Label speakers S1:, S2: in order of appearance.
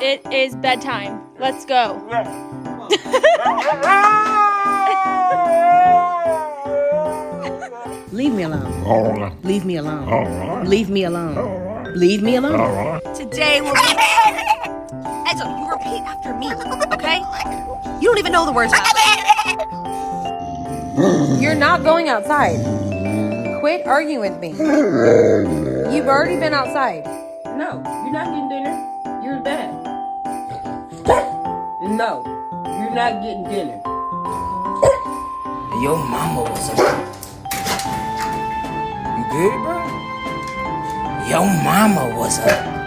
S1: It is bedtime. Let's go.
S2: Leave me alone. Leave me alone. Leave me alone. Leave me alone.
S3: Today will be... Edzo, you repeat after me, okay? You don't even know the words.
S4: You're not going outside. Quit arguing with me. You've already been outside.
S5: No, you're not getting dinner. You're bad. No, you're not getting dinner.
S6: Your mama was a... You good, bro? Your mama was a...